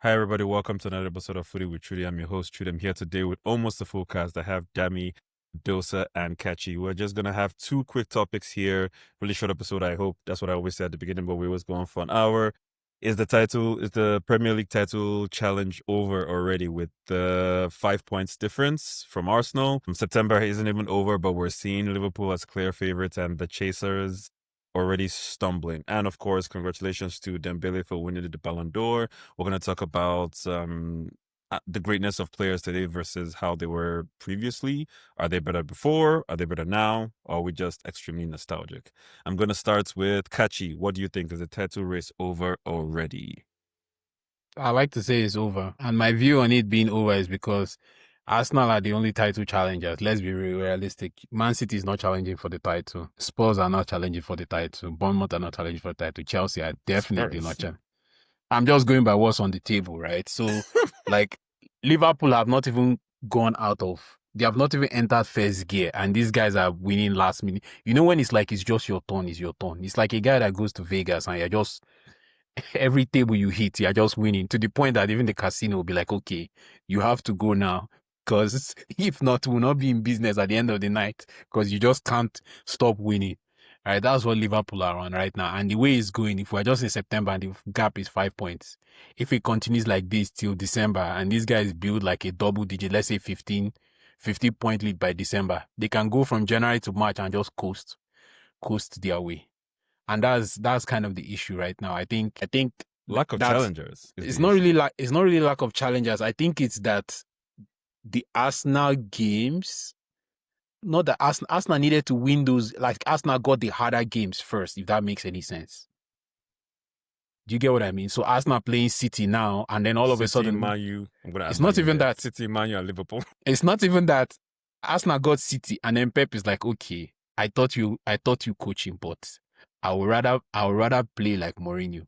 Hi, everybody. Welcome to another episode of Footy with Trudy. I'm your host, Trudy. I'm here today with almost a full cast. I have Dami, Dosa, and Catchy. We're just going to have two quick topics here. Really short episode, I hope. That's what I always say at the beginning, but we was going for an hour. Is the Premier League title challenge over already with the 5 points difference from Arsenal? September isn't even over, but we're seeing Liverpool as clear favorites and the chasers already stumbling. And of course, congratulations to Dembele for winning the Ballon d'Or. We're going to talk about the greatness of players today versus how they were previously. Are they better before? Are they better now? Or are we just extremely nostalgic? I'm going to start with Kachi. What do you think? Is the title race over already? I like to say it's over. And my view on it being over is because Arsenal are the only title challengers. Let's be realistic. Man City is not challenging for the title. Spurs are not challenging for the title. Bournemouth are not challenging for the title. Chelsea are definitely not challenging. I'm just going by what's on the table, right? So, like, Liverpool have not even gone out of, they have not even entered first gear, and these guys are winning last minute. You know, when it's like, it's just your turn, it's your turn. It's like a guy that goes to Vegas and you're just, every table you hit, you're just winning to the point that even the casino will be like, okay, you have to go now. Because if not, we'll not be in business at the end of the night because you just can't stop winning. All right, that's what Liverpool are on right now. And the way it's going, if we're just in September and the gap is 5 points, if it continues like this till December and these guys build like a double digit, let's say 15 point lead by December, they can go from January to March and just coast their way. And that's kind of the issue right now. I think lack of challengers. It's not really lack of challengers. I think it's that the Arsenal games, not that Arsenal needed to win those, like Arsenal got the harder games first, if that makes any sense. Do you get what I mean? So Arsenal playing City now, and then all of a sudden, Man U. It's not even that. City, Man U, and Liverpool. It's not even that. Arsenal got City, and then Pep is like, okay, I thought you coaching, but I would rather play like Mourinho.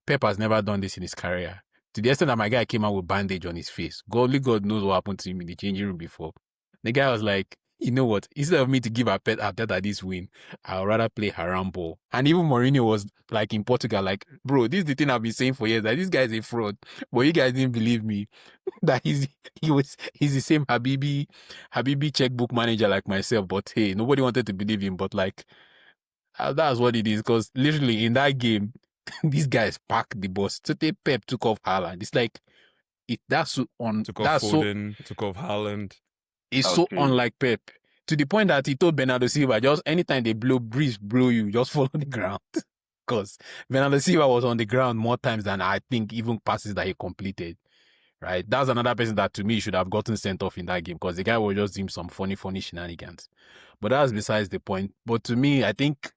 Pep has never done this in his career. To the extent that my guy came out with bandage on his face. Only God knows what happened to him in the changing room before. The guy was like, you know what? Instead of me to give Arteta this win, I'd rather play haram ball. And even Mourinho was like in Portugal, like, bro, this is the thing I've been saying for years, that this guy is a fraud. But you guys didn't believe me. That he's the same Habibi checkbook manager like myself. But hey, nobody wanted to believe him. But like, that's what it is. Because literally in that game, these guys packed the bus. So Pep took off Haaland. It's like, took off Foden, took off Haaland. It's so unlike Pep. To the point that he told Bernardo Silva, just anytime they breeze blow you, just fall on the ground. Because Bernardo Silva was on the ground more times than I think even passes that he completed. Right? That's another person that to me should have gotten sent off in that game because the guy was just doing some funny shenanigans. But that's besides the point. But to me, I think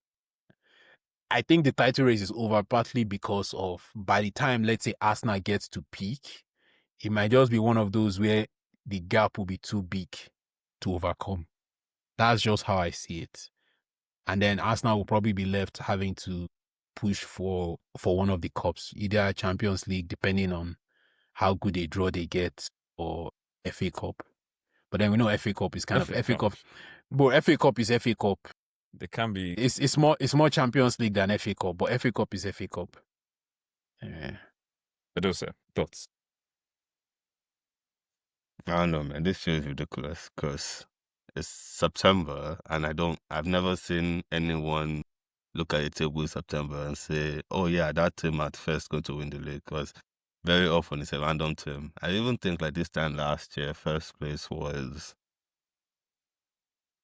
the title race is over partly because of, by the time, let's say, Arsenal gets to peak, it might just be one of those where the gap will be too big to overcome. That's just how I see it. And then Arsenal will probably be left having to push for one of the cups, either Champions League, depending on how good a draw they get, or FA Cup. But then we know FA Cup is kind of FA Cup. But FA Cup is FA Cup. They can be. It's more Champions League than FA Cup, but FA Cup is FA Cup. Yeah. Adosa, thoughts? I don't know, man. This feels ridiculous because it's September and I've never seen anyone look at a table in September and say, oh yeah, that team at first going to win the league, because very often it's a random team. I even think like this time last year, first place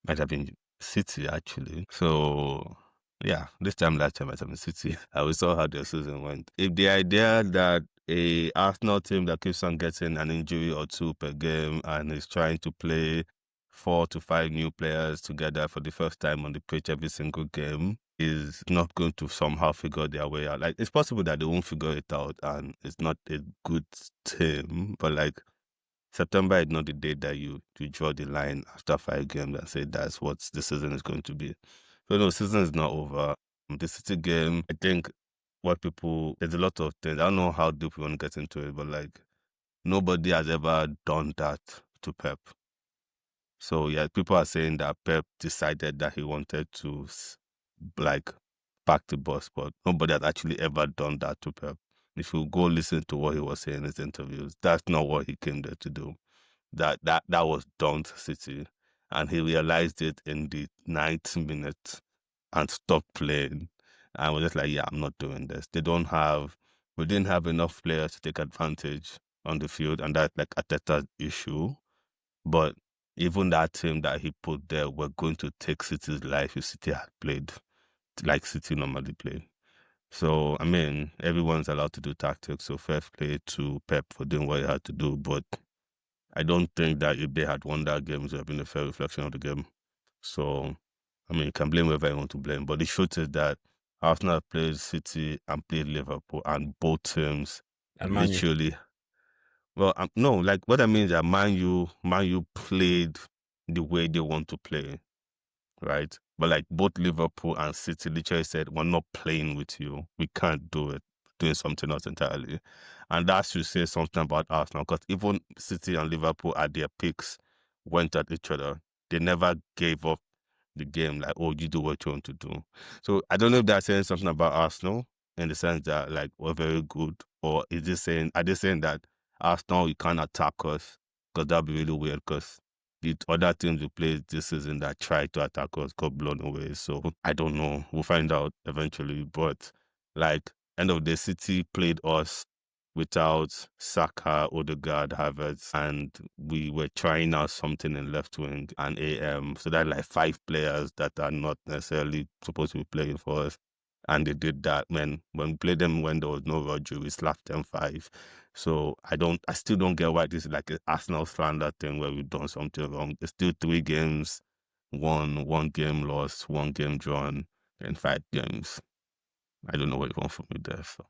might have been City actually. So yeah, this time last year might have been City. We saw how their season went. If the idea that a Arsenal team that keeps on getting an injury or two per game and is trying to play 4 to 5 new players together for the first time on the pitch every single game is not going to somehow figure their way out. Like, it's possible that they won't figure it out and it's not a good team, but like, September is not the day that you draw the line after 5 games and say that's what the season is going to be. So no, season is not over. The City game, I think there's a lot of things. I don't know how deep we want to get into it, but like, nobody has ever done that to Pep. So yeah, people are saying that Pep decided that he wanted to like pack the bus, but nobody has actually ever done that to Pep. if you go listen to what he was saying in his interviews, that's not what he came there to do. That was done to City, and he realized it in the 9th minute and stopped playing. And was just like, yeah, I'm not doing this. We didn't have enough players to take advantage on the field, and that's like Arteta's issue. But even that team that he put there were going to take City's life if City had played like City normally played. So, I mean, everyone's allowed to do tactics, so fair play to Pep for doing what he had to do, but I don't think that if they had won that game, it would have been a fair reflection of the game. So, I mean, you can blame whoever you want to blame, but the truth is that Arsenal played City and played Liverpool, and both teams And Man U. literally. Well, no, like what I mean is that Man U played the way they want to play, right? But like both Liverpool and City literally said, we're not playing with you. We can't do it. Doing something else entirely. And that should say something about Arsenal, because even City and Liverpool at their peaks went at each other. They never gave up the game like, oh, you do what you want to do. So I don't know if that's saying something about Arsenal in the sense that like we're very good, or are they saying that Arsenal, you can't attack us? Because that'd be really weird, because the other teams we played this season that tried to attack us got blown away. So I don't know. We'll find out eventually. But like end of the City played us without Saka, Odegaard, Havertz, and we were trying out something in left wing and AM. So that like 5 players that are not necessarily supposed to be playing for us. And they did that, man. When we played them when there was no Roger, we slapped them 5. So I still don't get why this is like an Arsenal slander thing where we've done something wrong. It's still 3 games won, 1 game lost, 1 game drawn, and 5 games. I don't know what you want from me there. So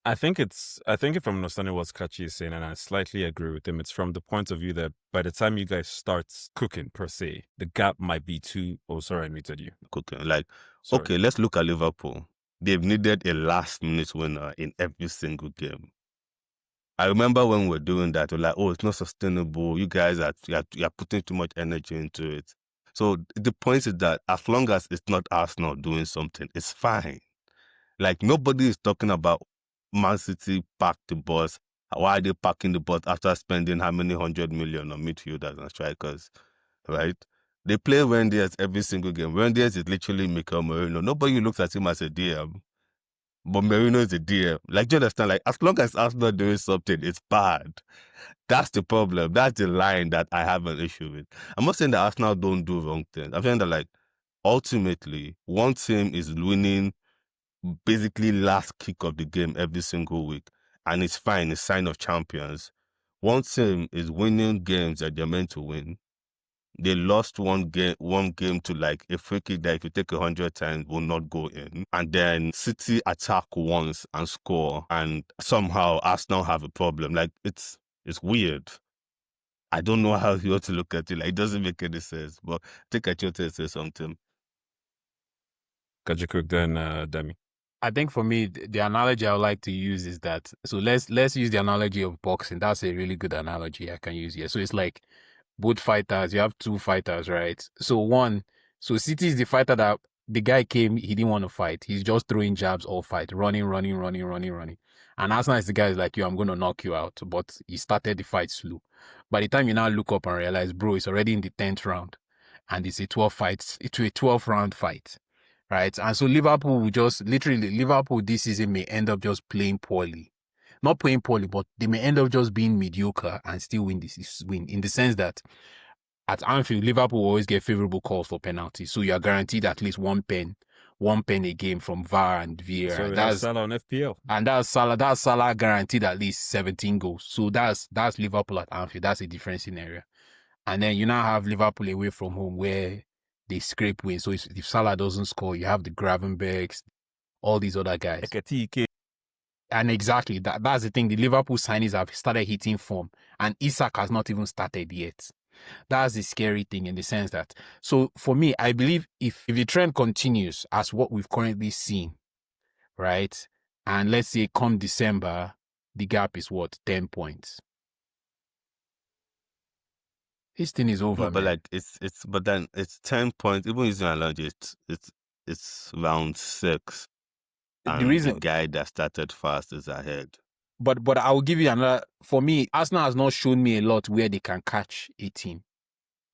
I think if I'm understanding what Kachi is saying, and I slightly agree with him, it's from the point of view that by the time you guys start cooking per se, the gap might be too. Oh, sorry, I muted you. cooking. Like, Sorry. okay, let's look at Liverpool. They've needed a last-minute winner in every single game. I remember when we were doing that, we're like, oh, it's not sustainable. You guys you're putting too much energy into it. So the point is that as long as it's not Arsenal doing something, it's fine. Like, nobody is talking about Man City packed the bus. Why are they packing the bus after spending how many 100 million on midfielders and strikers, right? They play Wendy's every single game. Wendy's is literally Mikel Merino. Nobody looks at him as a DM, but Merino is a DM. Like, do you understand? Like, as long as Arsenal doing something, it's bad. That's the problem. That's the line that I have an issue with. I'm not saying that Arsenal don't do wrong things. I'm saying that, like, ultimately, one team is winning basically last kick of the game every single week, and it's fine. It's sign of champions. One team is winning games that they're meant to win. They lost one game to like a free kick that if you take 100 times will not go in. And then City attack once and score, and somehow Arsenal have a problem. Like, it's weird. I don't know how you ought to look at it. Like, it doesn't make any sense. But take a chance to say something. Kachi quick, then Demi. I think for me, the analogy I would like to use is that, so let's use the analogy of boxing. That's a really good analogy I can use here. So it's like both fighters, you have 2 fighters, right? So City is the fighter that the guy came, he didn't want to fight. He's just throwing jabs all fight, running. And Arsenal is the guy is like, yo, I'm going to knock you out. But he started the fight slow. By the time you now look up and realize, bro, it's already in the 10th round. And it's a 12-round fight. Right. And so Liverpool this season may end up just playing poorly. Not playing poorly, but they may end up just being mediocre and still win in the sense that at Anfield, Liverpool always get favorable calls for penalties. So you are guaranteed at least one pen a game from VAR and VAR. So that's Salah on FPL. And that's Salah guaranteed at least 17 goals. So that's Liverpool at Anfield. That's a different scenario. And then you now have Liverpool away from home where they scrape wins. So if Salah doesn't score, you have the Gravenbergs, all these other guys. Ekatike. And exactly, that's the thing. The Liverpool signings have started hitting form. And Isak has not even started yet. That's the scary thing in the sense that, so for me, I believe if the trend continues as what we've currently seen, right? And let's say come December, the gap is what, 10 points. This thing is over, No, but man. like but then it's 10 points. Even using analogy, it's round 6. and the guy that started fast is ahead. But I will give you another. For me, Arsenal has not shown me a lot where they can catch a team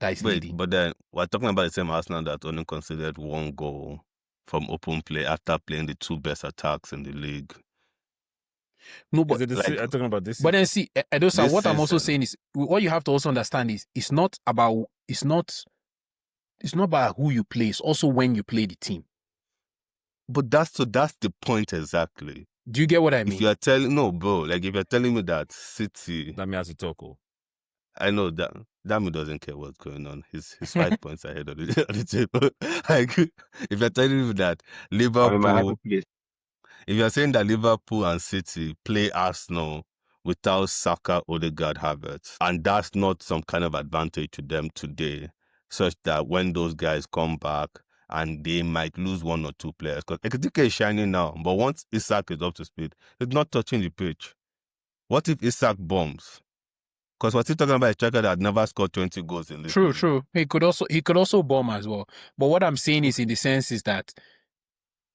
that is leading. But then we're talking about the same Arsenal that only considered 1 goal from open play after playing the 2 best attacks in the league. No, but I'm talking about this. But then see, Edosa, what I'm also season. saying is, what you have to also understand is, it's not about who you play. It's also when you play the team. But that's the point exactly. Do you get what I mean? If you are telling if you're telling me that City, that me has to talk. I know that Dami doesn't care what's going on. He's 5 points ahead of the table. Like, if you're telling me that Liverpool, if you're saying that Liverpool and City play Arsenal without Saka, Odegaard, Havertz, and that's not some kind of advantage to them today, such that when those guys come back and they might lose 1 or 2 players, because Ekitike is shining now, but once Isak is up to speed, he's not touching the pitch. What if Isak bombs? Because we're still talking about a striker that never scored 20 goals in this league. True. He could also bomb as well. But what I'm saying is, in the sense is that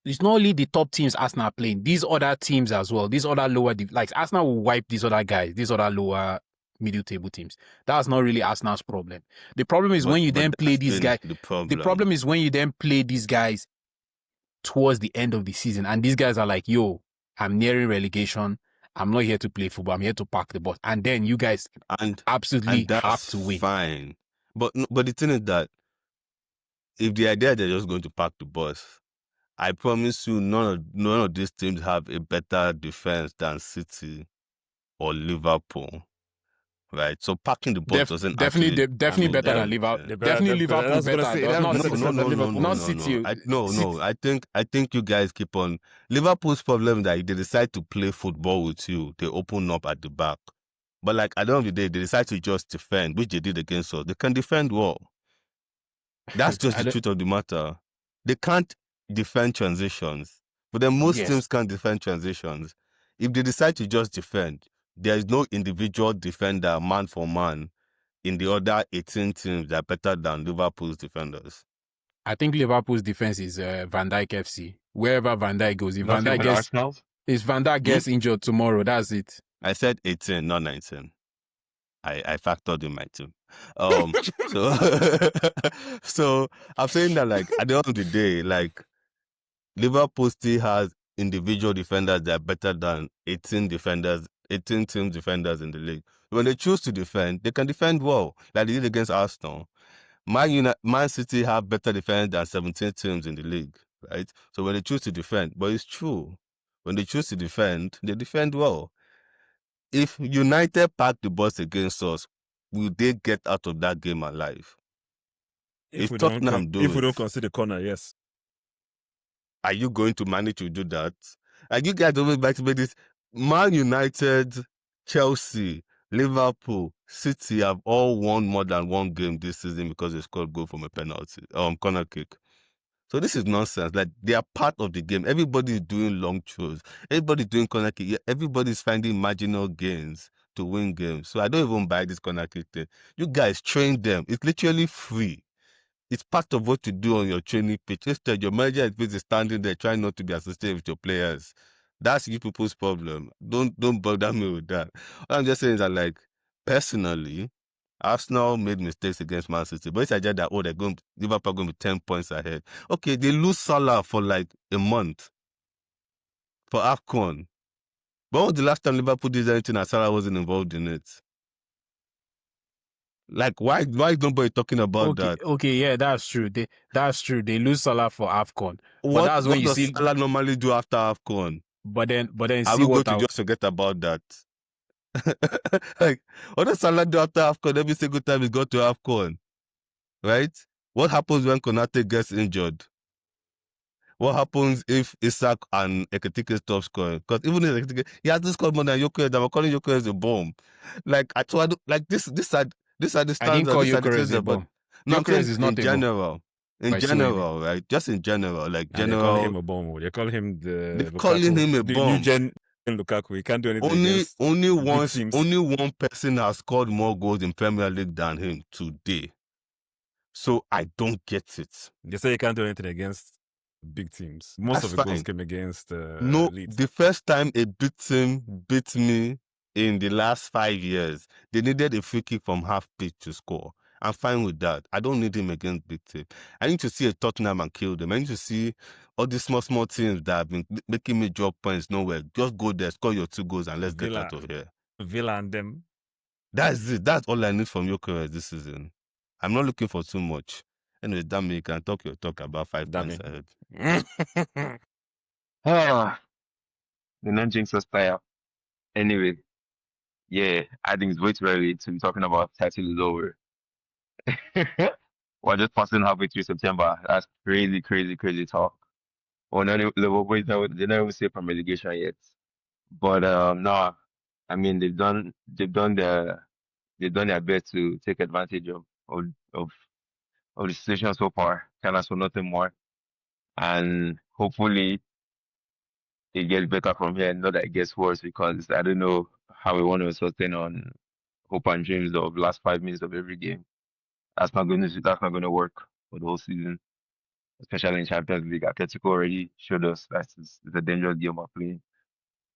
it's not only the top teams Arsenal are playing, these other teams as well, these other lower, like Arsenal will wipe these other guys, these other lower middle table teams. That's not really Arsenal's problem. The problem is when you then play these guys. The problem is when you then play these guys towards the end of the season, and these guys are like, yo, I'm nearing relegation. I'm not here to play football. I'm here to park the bus. And then you guys absolutely have to win. Fine. But the thing is that if the idea they're just going to park the bus, I promise you none of these teams have a better defense than City or Liverpool. Right, so parking the bus doesn't definitely better than Liverpool. Definitely Liverpool better. Not City. I think you guys keep on. Liverpool's problem is that if they decide to play football with you, they open up at the back. But like at the end of the day, they decide to just defend, which they did against us. They can defend well. That's just the truth of the matter. They can't defend transitions, but then most teams can't defend transitions. If they decide to just defend, there is no individual defender, man for man, in the other 18 teams that are better than Liverpool's defenders. I think Liverpool's defense is Van Dijk FC. Wherever Van Dijk goes, if Van Dijk gets injured tomorrow, that's it. I said 18, not 19. I factored in my team. So I'm saying that, like, at the end of the day, like, Liverpool still has individual defenders that are better than 18 team defenders in the league. When they choose to defend, they can defend well, like they did against Arsenal. Man City have better defenders than 17 teams in the league, right? So when they choose to defend, but it's true, when they choose to defend, they defend well. If United park the bus against us, will they get out of that game alive? If Tottenham do if we don't consider corner, yes. Are you going to manage to do that? Like, you guys always like to make this. Man United, Chelsea, Liverpool, City have all won more than 1 game this season because they scored goal from a penalty, corner kick. So this is nonsense. Like, they are part of the game. Everybody's doing long throws. Everybody's doing corner kick. Everybody's finding marginal gains to win games. So I don't even buy this corner kick thing. You guys train them. It's literally free. It's part of what you do on your training pitch. Instead, your manager is busy standing there trying not to be associated with your players. That's you people's problem. Don't bother me with that. What I'm just saying is that, like, personally, Arsenal made mistakes against Man City, but it's idea that Liverpool are going to be 10 points ahead. Okay, they lose Salah for like a month for AFCON. But when was the last time Liverpool did anything and Salah wasn't involved in it? Like, why is nobody talking about that? Okay, yeah, that's true. They lose Salah for AFCON. What does Salah normally do after AFCON? But then are we going to just forget about that? Like, what does Salah do after AFCON? Every single time he's got to AFCON, right? What happens when Konate gets injured? What happens if Isak and Ekitike stop scoring? Because even if Ekitike, he hasn't scored more than Gyökeres. I'm calling Gyökeres a bomb. Like, this are the standards. I didn't call Gyökeres a bomb. No, Gyökeres is not in general. In general, right? Just in general, like, general. They call him a bomb. They call him They're calling him a bomb. New gen Lukaku. He can't do anything. Only one person has scored more goals in Premier League than him today. So I don't get it. They say he can't do anything against big teams. Most That's of the goals fine. came against No, Leeds. the first time a big team beat me in the last 5 years, they needed a free kick from half pitch to score. I'm fine with that. I don't need him against big team. I need to see a Tottenham and kill them. I need to see all these small teams that have been making me drop points nowhere. Just go there, score your 2 goals, and let's get out of here. Villa and them. That's it. That's all I need from Gyökeres this season. I'm not looking for too much. Anyway, damn me, you can talk your talk about 5 Damn points it. ahead. The non-jinx was player. Anyway, yeah, I think it's way too early to be talking about title is over. We're just passing halfway through September. That's crazy talk. Well, none of Liverpool, they don't even say from relegation yet. But no, I mean they've done their best to take advantage of the situation so far. Can ask for nothing more, and hopefully it gets better from here. Not that it gets worse, because I don't know how we want to sustain on hope and dreams of last 5 minutes of every game. That's not going to work for the whole season, especially in Champions League. Atletico already showed us that it's a dangerous game we're playing.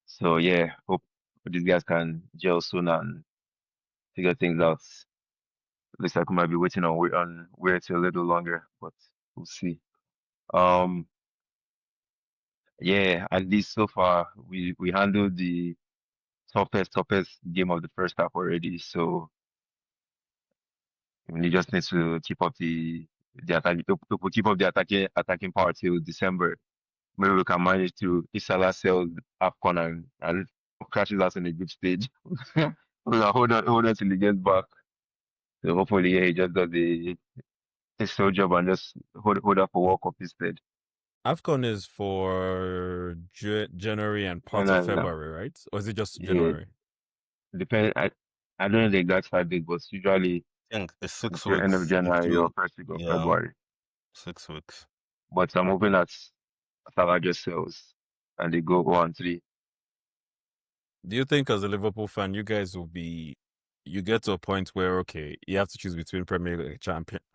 So yeah, hope these guys can gel soon and figure things out. Looks like we might be waiting on Weird a little longer, but we'll see. Um, yeah, at least so far we handled the toughest game of the first half already. So we just need to keep up the attack, to keep up the attacking power till December. Maybe we can manage to, if Salah sells AFCON and crashes us in a good stage. hold on till he gets back. So hopefully, yeah, he just does his sole job and just hold up for World Cup instead. AFCON is for January and part No, of February, right? Or is it just Yeah. January? Depend. I don't know the exact start date, but usually I think it's 6 it's the end of weeks. January or first week of Yeah. February. 6 weeks. But I'm hoping that Salah just sells and they go 1-3. Do you think, as a Liverpool fan, you guys will be, you get to a point where, okay, you have to choose between Premier League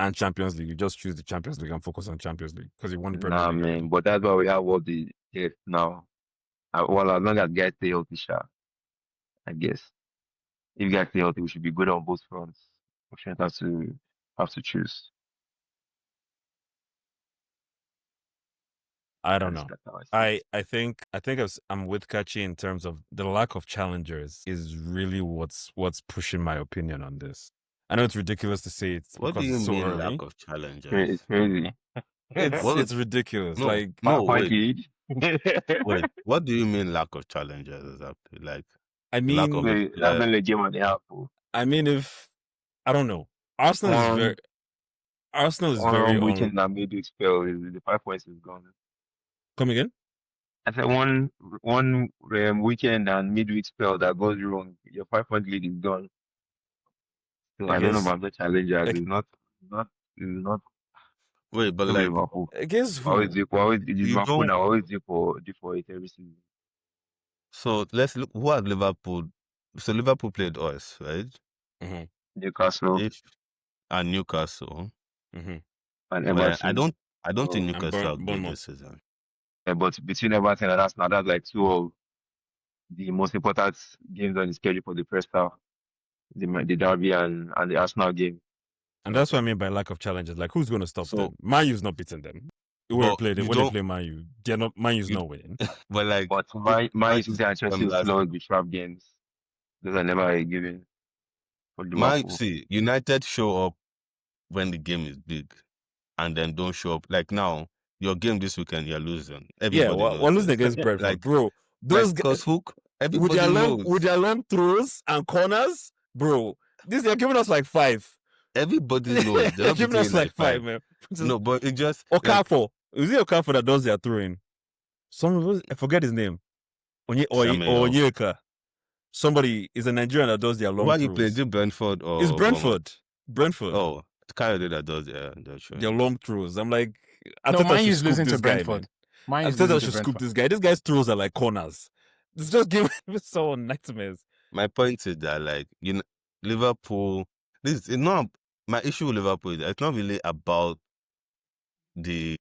and Champions League. You just choose the Champions League and focus on Champions League because you won the Premier Nah, League man. already. But that's why we have all the depth now. Well, as long as guys stay healthy, I guess. If guys stay healthy, we should be good on both fronts. We shouldn't have to choose. I don't know. That's how I see it. I think I'm with Kachi in terms of the lack of challengers is really what's pushing my opinion on this. I know it's ridiculous to say it What do because you it's so mean early. lack of challenges? It's crazy. It's ridiculous. No, Like, no, Point wait. lead. Wait, what do you mean lack of challenges exactly? Like I lack of mean, That's not the game on the apple. I mean, if I don't know, Arsenal is very weekend that midweek spell is the 5 points is gone. Come again? I said one weekend and midweek spell that goes wrong, your 5 point lead is gone. So I don't know Against about the challengers. like- It's not wait, but no like Liverpool. against who? Always it is You Liverpool don't- now. Always do for it every season. so let's look who had Liverpool. So Liverpool played us, right? Mm-hmm. Newcastle And Newcastle. Mm-hmm. and Well, Everton. I don't think And Newcastle are good Bournemouth. this season. Yeah, but between Everton and Arsenal, that's like two of the most important games on the schedule for the first half. The Derby and the Arsenal game. And that's what I mean by lack of challenges. Like, who's going to stop So- them? Man U's not beating them. When But they you play don't- Man U, they're not. Man U's You- not winning. But like But my Man City and Chelsea last- will always be trap games. Those are never a given for Liverpool. see, United show up when the game is big and then don't show up. Like now, your game this weekend, you're losing. Yeah, Everybody knows we're losing this. against Brentford, Like, bro. Those guys hook, with everybody their knows. long throws and corners, bro. They're giving us like 5. Everybody knows. They're giving us like 5, man. No, but it just like, Okafor. Is it Okafor that does their throwing? I forget his name. Samuel. Onyeka. Somebody is a Nigerian that does their long why throws. you play? Is it Brentford or It's Bournemouth? Brentford. Oh, Kyle that does that's true. Their long throws. I'm like, No, Arteta Man should U's scoop losing this to guy, Brentford. man. Man U's Arteta losing to should scoop Brentford. this guy. This guy's throws are like corners. It's just giving me so nightmares. My point is that like Liverpool. This is not my issue with Liverpool. Is that it's not really about the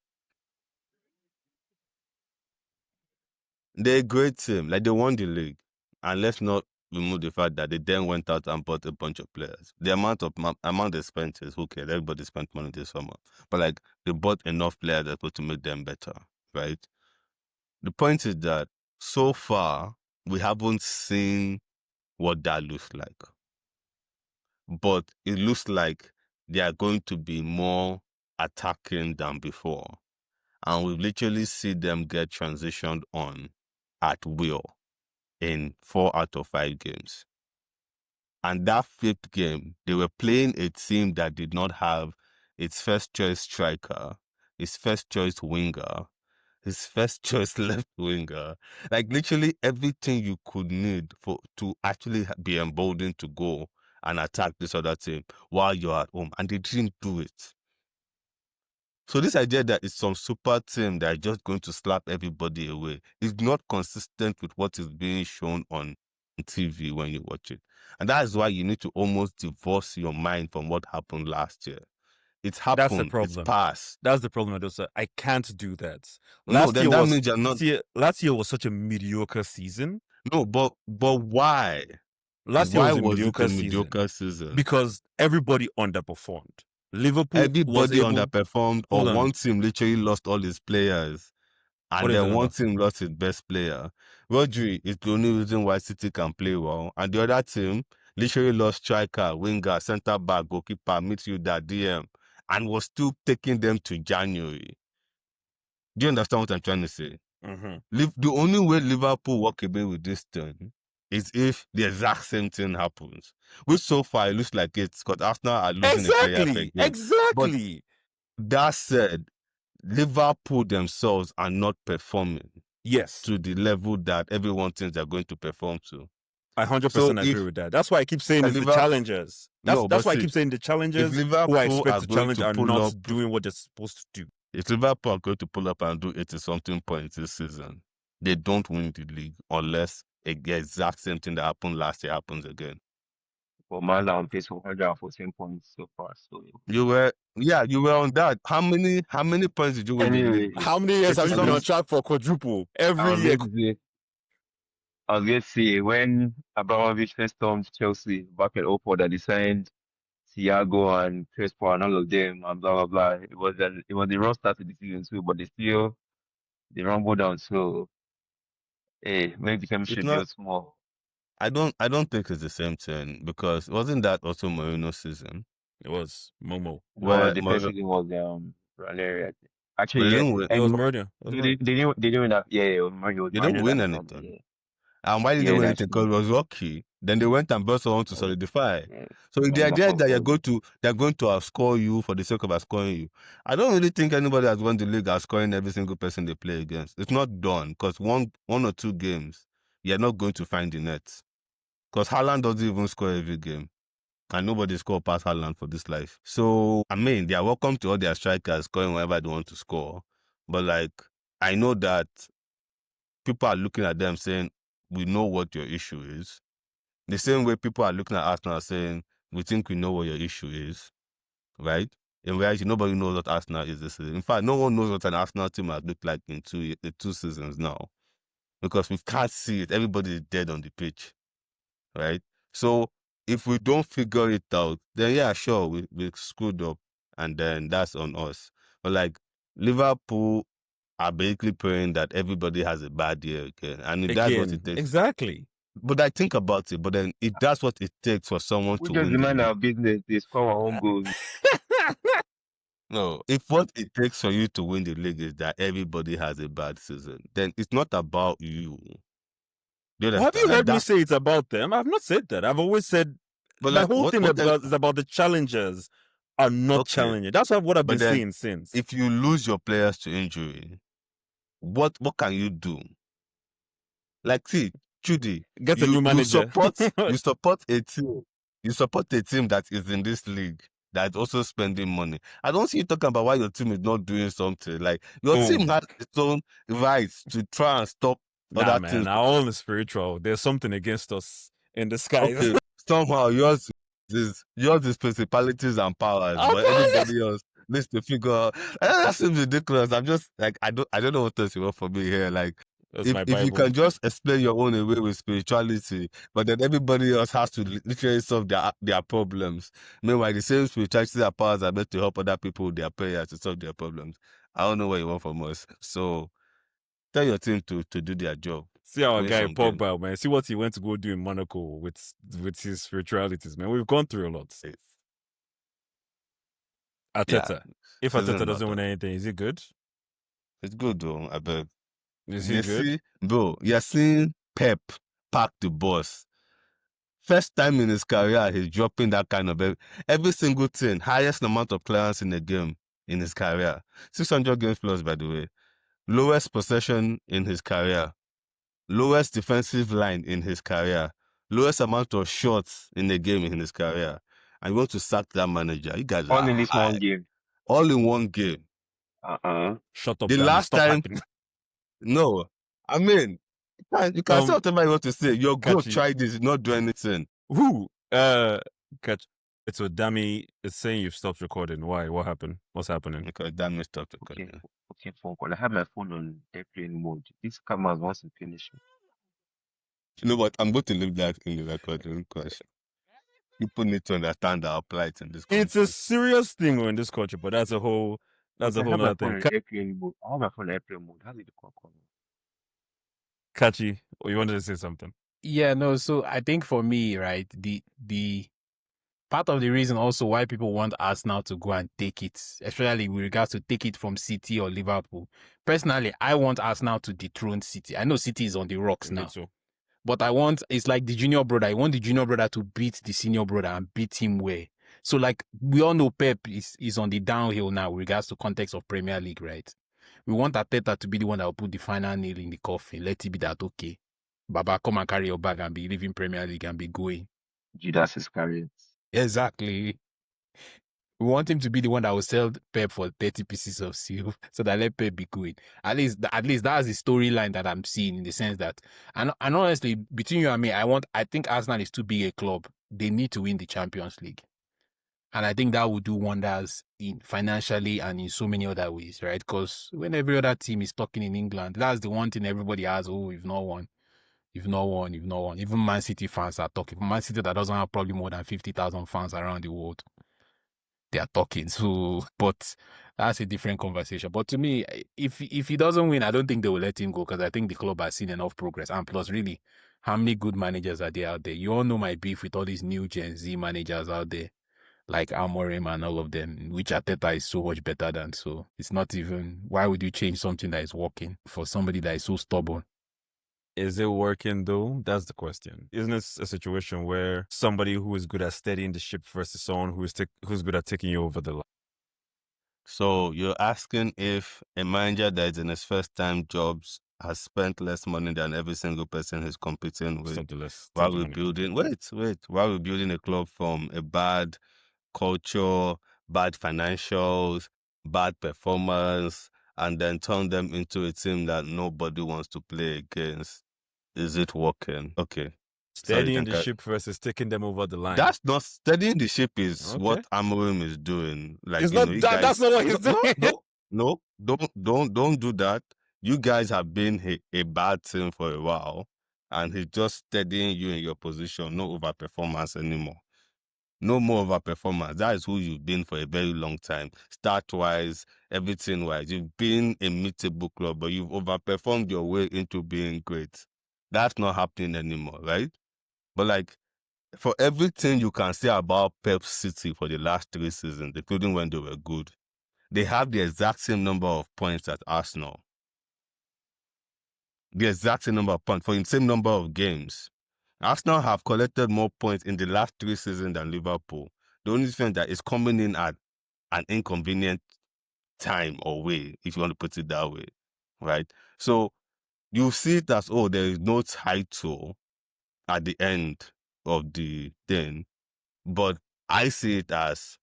They're a great team. Like, they won the league. And let's not remove the fact that they then went out and bought a bunch of players. The amount they spent is who cares? Everybody spent money this summer. But, like, they bought enough players that's supposed to make them better, right? The point is that so far, we haven't seen what that looks like. But it looks like they are going to be more attacking than before. And we literally see them get transitioned on at will in 4 out of 5 games. And that 5th game, they were playing a team that did not have its first choice striker, its first choice winger, his first choice left winger. Like, literally everything you could need to actually be emboldened to go and attack this other team while you're at home. And they didn't do it. So this idea that it's some super team that is just going to slap everybody away is not consistent with what is being shown on TV when you watch it. And that is why you need to almost divorce your mind from what happened last year. It's happened. That's the It's problem. past. That's the problem, Adosa. I can't do that. No, then that means you're not. Last year was such a mediocre season. No, but why? Last year Why was a mediocre mediocre season? because everybody underperformed. Liverpool Everybody underperformed, or Hold on. one team literally lost all its players, What and is then it one about? team lost its best player. Rodri is the only reason why City can play well, and the other team literally lost striker, winger, centre back, goalkeeper, midfielder, DM, and was still taking them to January. Do you understand what I'm trying to say? Mm-hmm. The only way Liverpool walk away with this thing is if the exact same thing happens, which so far it looks like it's because Arsenal are losing a player per game. Exactly. But that said, Liverpool themselves are not performing Yes. to the level that everyone thinks they're going to perform to. I 100% agree with that. That's why I keep saying it's the challengers. That's why I keep saying the challengers who I expect to challenge are not doing what they're supposed to do. If Liverpool are going to pull up and do 80-something points this season, they don't win the league unless the exact same thing that happened last year happens again. Well, Man on pace for 114 points so far. So you were on that. How many points did you win the league? How many years have you been on track for quadruple? Every year. I was going to say, when Abramovich first stormed Chelsea back in 2004, that they signed Thiago and Crespo and all of them and blah blah blah. It was the wrong start to the season too, but they rumbled down. So hey, maybe the chemistry built more. I don't think it's the same thing, because wasn't that also Mourinho's season? It was Momo. Well, the first season was Ranieri. Actually, it was Mourinho. They didn't win that. Yeah, it was Mourinho. They didn't win anything. Yeah. And why did they win anything? Because it was lucky. Then they went and brought someone to solidify. Yeah. So the idea that they're going to outscore you for the sake of outscoring you, I don't really think anybody has won the league outscoring every single person they play against. It's not done, because one or two games, you're not going to find the net. Because Haaland doesn't even score every game. And nobody score past Haaland for this life. So, I mean, they are welcome to all their strikers scoring whenever they want to score. But, like, I know that people are looking at them saying, we know what your issue is. The same way people are looking at Arsenal saying, we think we know what your issue is. Right? In reality, nobody knows what Arsenal is this season. In fact, no one knows what an Arsenal team has looked like in two seasons now. Because we can't see it. Everybody is dead on the pitch. Right? So, if we don't figure it out, then yeah, sure, we screwed up, and then that's on us. But like, Liverpool are basically praying that everybody has a bad year again, and if that's what it takes, exactly. But I think about it, but then if that's what it takes for someone to win, just mind our business, they score our own goals. No, if what it takes for you to win the league is that everybody has a bad season, then it's not about you. Have you heard me say it's about them? I've not said that. I've always said, but my whole thing is about the challengers are not challenging. That's what I've been saying since. If you lose your players to injury, what can you do? Like, see, Judy, get a new manager. You support a team. You support a team that is in this league that is also spending money. I don't see you talking about why your team is not doing something. Like, your team has its own rights to try and stop other man, teams. Now all the spiritual. There's something against us in the skies. Okay. Somehow yours is principalities and powers, but everybody else needs to figure out. That seems ridiculous. I'm just like, I don't know what else you want from me here. Like, That's my if you Bible. can just explain your own away with spirituality, but then everybody else has to literally solve their problems. Meanwhile, the same spirituality that powers are meant to help other people with their prayers to solve their problems. I don't know what you want from us. So tell your team to do their job. See our Win guy some games. Pogba, man. See what he went to go do in Monaco with his spiritualities, man. We've gone through a lot. Arteta. If season Arteta doesn't not win done. anything, is it good? It's good though, I bet. Is he You good? see, bro, you're seeing Pep pack the boss. First time in his career, he's dropping that kind of every single thing. Highest amount of clearance in a game in his career. 600 games plus, by the way. Lowest possession in his career. Lowest defensive line in his career. Lowest amount of shots in a game in his career. And you want to sack that manager. You guys All are in this high. one game. All in one game. Shut up, The Danny. last Stop time, happening. no. I mean, you can say whatever you want to say. Your group Catchy. tried this, not do anything. Who? Catch. It's a dummy. It's saying you've stopped recording. Why? What happened? What's happening? Because damn it, stop recording. Okay, phone call. I have my phone on airplane mode. This camera wants to finish me. You know what? I'm going to leave that in the recording because people need to understand our plight in this country. It's a serious thing in this country, but that's a whole other thing. I have my phone on airplane mode. How did the call come? Catchy, you wanted to say something? Yeah, no. So I think for me, right, the part of the reason also why people want Arsenal to go and take it, especially with regards to take it from City or Liverpool. Personally, I want Arsenal to dethrone City. I know City is on the rocks Me now. too. But it's like the junior brother. I want the junior brother to beat the senior brother and beat him where. So like we all know Pep is on the downhill now with regards to context of Premier League, right? We want Arteta to be the one that will put the final nail in the coffin. Let it be that okay. Baba, come and carry your bag and be leaving Premier League and be going. Judas Iscariot. Exactly. We want him to be the one that will sell Pep for 30 pieces of silver so that let Pep be good. At least that's the storyline that I'm seeing in the sense that, and honestly, between you and me, I think Arsenal is too big a club. They need to win the Champions League. And I think that will do wonders in financially and in so many other ways, right? Because when every other team is talking in England, that's the one thing everybody has. Oh, you've not won. You've not won. You've not won. Even Man City fans are talking. Man City that doesn't have probably more than 50,000 fans around the world. They are talking. So, but that's a different conversation. But to me, if he doesn't win, I don't think they will let him go because I think the club has seen enough progress. And plus, really, how many good managers are there out there? You all know my beef with all these new Gen Z managers out there, like Amorim and all of them, which Arteta is so much better than. So it's not even, why would you change something that is working for somebody that is so stubborn? Is it working though? That's the question. Isn't it a situation where somebody who is good at steadying the ship versus someone who's good at taking you over the line? So you're asking if a manager that is in his first time jobs has spent less money than every single person he's competing with while rebuilding. While rebuilding a club from a bad culture, bad financials, bad performance, and then turn them into a team that nobody wants to play against. Is it working? Okay. Steadying the ship versus taking them over the line. That's not steadying the ship is what Amorim is doing. Like it's not that, that's not what he's doing. No, don't do that. You guys have been a bad team for a while, and he's just steadying you in your position. No overperformance anymore. No more overperformance. That is who you've been for a very long time. Start-wise, everything-wise. You've been a meetable club, but you've overperformed your way into being great. That's not happening anymore, right? But like, for everything you can say about Pep City for the last 3 seasons, including when they were good, they have the exact same number of points as Arsenal. The exact same number of points for the same number of games. Arsenal have collected more points in the last 3 seasons than Liverpool. The only thing that is coming in at an inconvenient time or way, if you want to put it that way, right? So you see it as, there is no title at the end of the thing, but I see it as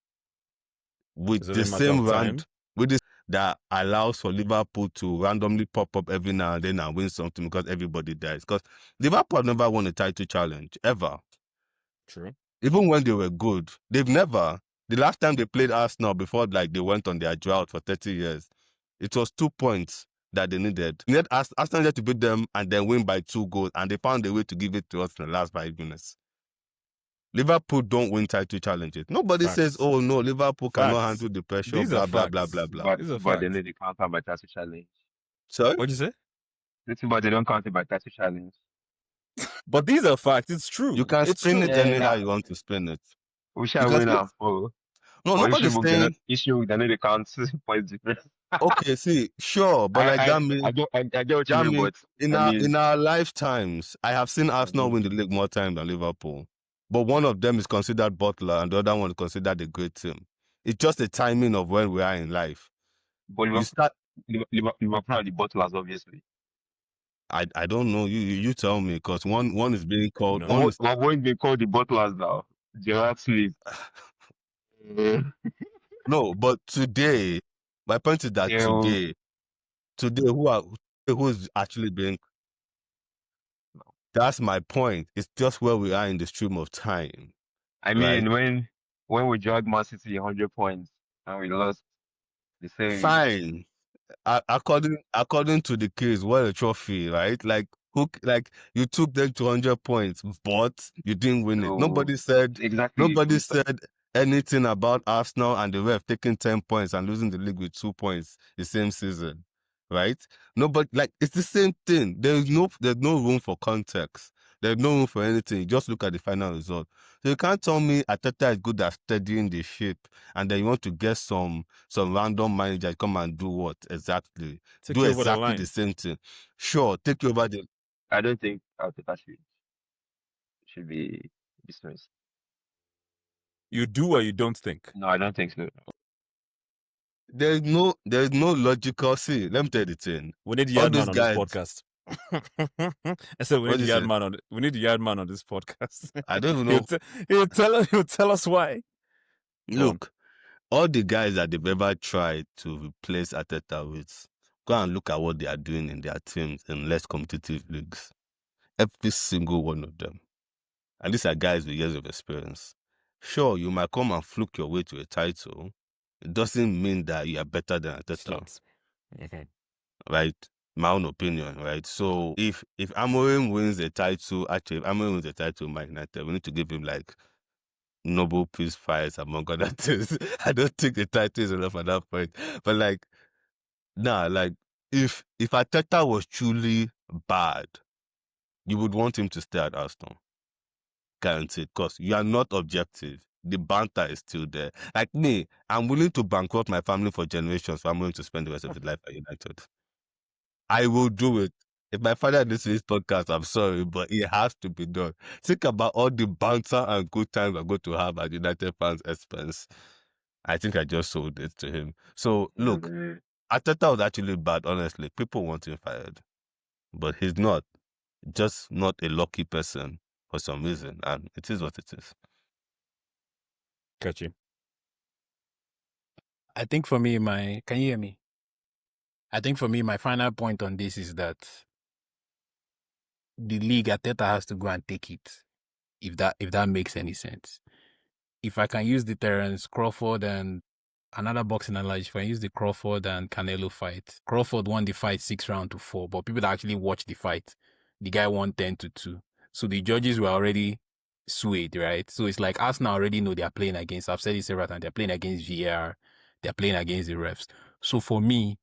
with the same round, with this that allows for Liverpool to randomly pop up every now and then and win something because everybody dies. Because Liverpool have never won a title challenge, ever. True. Even when they were good, they've never. The last time they played Arsenal before they went on their drought for 30 years, it was 2 points. that they needed. Arsenal needed to beat them and then win by 2 goals, and they found a way to give it to us in the last 5 minutes. Liverpool don't win title challenges. Nobody says, Facts. oh no, Liverpool cannot Facts. handle the pressure, These blah, are blah, blah, facts. blah, blah. But These are but they facts. need to counter by title challenge. Sorry? What'd you say? But they don't count it by title challenge. But these are facts. It's true. You can it's spin true. it Yeah, anyhow nah. you want to spin it. We You shall can win spin- and follow. No, But nobody's saying, issue they need to count points difference. okay, see, sure, but like that means, I get what you that mean, means but in our lifetimes, I have seen Arsenal win the league more times than Liverpool. But one of them is considered Butler and the other one is considered a great team. It's just the timing of when we are in life. but You start. Liverpool are the bottlers, obviously. I don't know. You tell me, because one is being called. No. One is, We're going to be called the bottlers now. Gerard Smith. no, but today, my point is that Yeah, today, who is actually being? That's my point. It's just where we are in the stream of time. I mean, when we dragged Man City 100 points and we lost, they say Fine. According to the case, what a trophy, right? Like you took them to 100 points, but you didn't win it. no, Nobody said exactly. anything about Arsenal and the ref taking 10 points and losing the league with 2 points the same season, right? Nobody, like, it's the same thing. There's no room for context. There's no room for anything. You just look at the final result. So you can't tell me Arteta is good at steadying the ship and then you want to get some random manager to come and do what exactly? Take Do you over the exactly line. the same thing. Sure, take you over the. I don't think Arteta should be dismissed. You do or you don't think? No, I don't think so. There's no logical. See, let me tell you the thing. We need the All yard those man on this guys- podcast. I said we What need the is yard it? man on. We need the yard man on this podcast. I don't even know. He'll tell us why. Look, all the guys that they've ever tried to replace Arteta with, go and look at what they are doing in their teams in less competitive leagues. Every single one of them. And these are guys with years of experience. Sure, you might come and fluke your way to a title. It doesn't mean that you are better than Arteta, Slots. Mhm. right? My own opinion, right? So if Amorim wins a title, actually, if Amorim wins a title in Man United, we need to give him like Nobel Peace Prize among other things. I don't think the title is enough at that point. But like, nah, like if Arteta was truly bad, you would want him to stay at Arsenal. Guaranteed, because you are not objective. The banter is still there. Like me, I'm willing to bankrupt my family for generations, so I'm willing to spend the rest of his life at United. I will do it. If my father listens to this podcast, I'm sorry, but it has to be done. Think about all the banter and good times we're going to have at United fans' expense. I think I just sold it to him. So, look, Arteta was actually bad, honestly. People want him fired. But he's not. Just not a lucky person for some reason. And it is what it is. Got you. I think for me, can you hear me? I think for me, my final point on this is that the league, Arteta has to go and take it, if that makes any sense. If I can use the Terence Crawford and another boxing analogy, if I use the Crawford and Canelo fight, Crawford won the fight 6-4, but people that actually watched the fight, the guy won 10-2. So the judges were already swayed, right? So it's like Arsenal already know they are playing against, I've said it several times, they're playing against VAR, they're playing against the refs. So for me,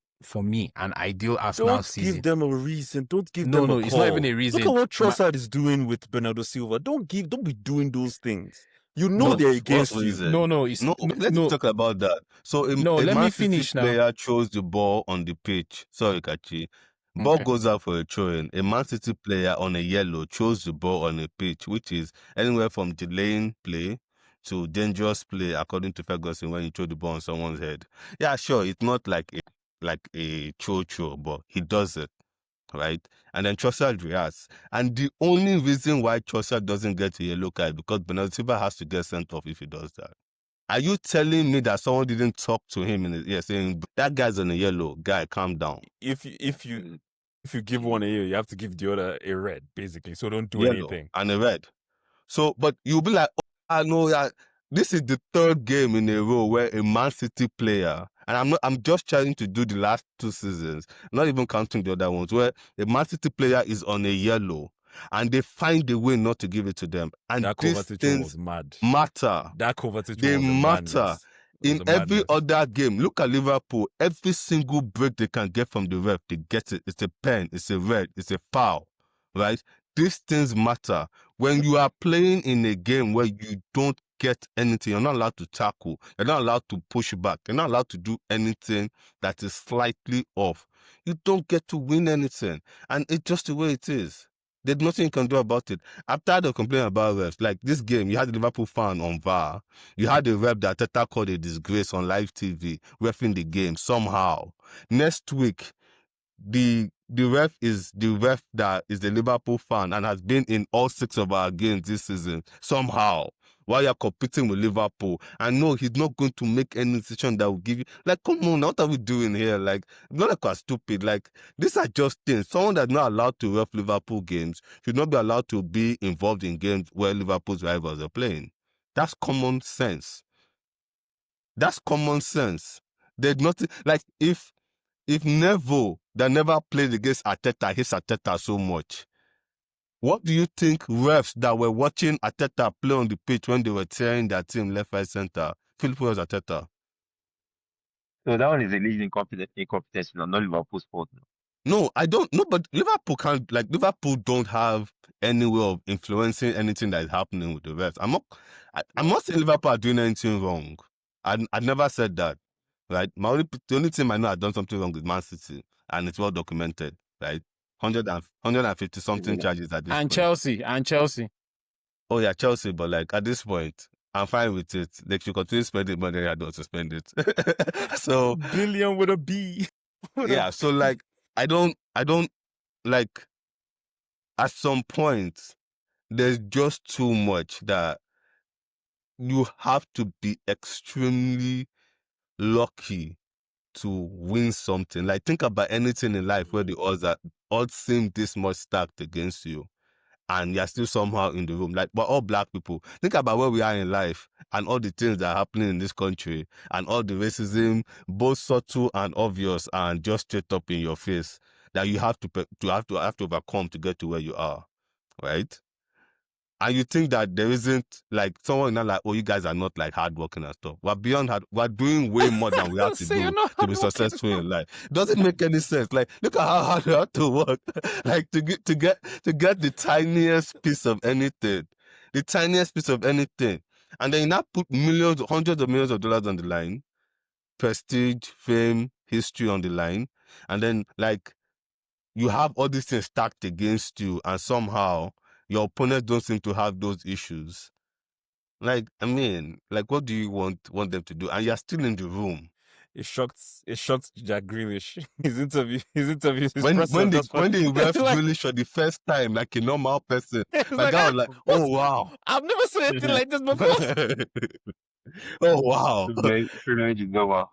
an ideal Arsenal Don't season. give them a reason. Don't give them a No, call. it's not even a reason. Look at what Trossard is doing with Bernardo Silva. Don't be doing those things. You know they're against what you. is it? No, it's let's talk about that. So a let Man me City finish now. player throws the ball on the pitch. Sorry, Kachi. Ball Okay. goes out for a throw-in. A Man City player on a yellow throws the ball on a pitch, which is anywhere from delaying play to dangerous play, according to Ferguson, when you throw the ball on someone's head. Yeah, sure, it's not like a throw, but he does it, right? And then Trossard reacts. And the only reason why Trossard doesn't get a yellow card is because Bernardo Silva has to get sent off if he does that. Are you telling me that someone didn't talk to him in his ear saying, that guy's on a yellow, guy, calm down? If you give one a yellow, you have to give the other a red, basically. So don't do Yellow anything. and a red. So, but you'll be like, oh, I know that. this is the third game in a row where a Man City player, and I'm just trying to do the last 2 seasons, not even counting the other ones, where a Man City player is on a yellow and they find a way not to give it to them. And That these Kovacic one things was mad. matter. That Kovacic They one was a matter. madness. It was In a every madness. other game, look at Liverpool. Every single break they can get from the ref, they get it. It's a pen, it's a red, it's a foul, right? These things matter. When you are playing in a game where you don't get anything, you're not allowed to tackle, you're not allowed to push back, you're not allowed to do anything that is slightly off. You don't get to win anything. And it's just the way it is. There's nothing you can do about it. After the complaint about refs, like this game, you had the Liverpool fan on VAR. You had a ref that Arteta called a disgrace on live TV, refing the game somehow. Next week, the ref is the ref that is the Liverpool fan and has been in all 6 of our games this season somehow. While you're competing with Liverpool, I know he's not going to make any decision that will give you, like, come on, what are we doing here? Like, it's not like we're stupid. Like, these are just things. Someone that's not allowed to ref Liverpool games should not be allowed to be involved in games where Liverpool's rivals are playing. That's common sense. That's common sense. There's nothing, like, if Neville that never played against Arteta hates Arteta so much, what do you think refs that were watching Arteta play on the pitch when they were tearing their team left, right, center feel for Arteta? So that one is a leading incompetence, not Liverpool's fault. No, I don't. No, but Liverpool can't. Like, Liverpool don't have any way of influencing anything that is happening with the refs. I'm not saying Liverpool are doing anything wrong. I never said that. Right? The only team I know has done something wrong with Man City, and it's well documented. Right? 150 something charges at this And point. Chelsea. Oh yeah, Chelsea. But like at this point, I'm fine with it. They should continue spending money. I don't spend it. So billion with a B. yeah. So like, I don't like. At some point, there's just too much that you have to be extremely lucky to win something. Like, think about anything in life where the odds seem this much stacked against you, and you're still somehow in the room. Like, we're all black people. Think about where we are in life and all the things that are happening in this country and all the racism, both subtle and obvious and just straight up in your face, that you have to overcome to get to where you are, right? And you think that there isn't, like, someone not like, oh, you guys are not like hardworking and stuff. We're beyond we're doing way more than we have to do to be successful in life. It doesn't make any sense. Like, look at how hard we have to work, like to get the tiniest piece of anything, and then you now put hundreds of millions of dollars on the line, prestige, fame, history on the line, and then like you have all these things stacked against you, and somehow your opponents don't seem to have those issues. Like, I mean, like, what do you want them to do? And you're still in the room. It shocked Jack Grealish. His interview, When the refs like, Grealish for the first time, like a normal person, it's like, I was like, oh wow, I've never seen anything like this before. oh wow, Privilege is over.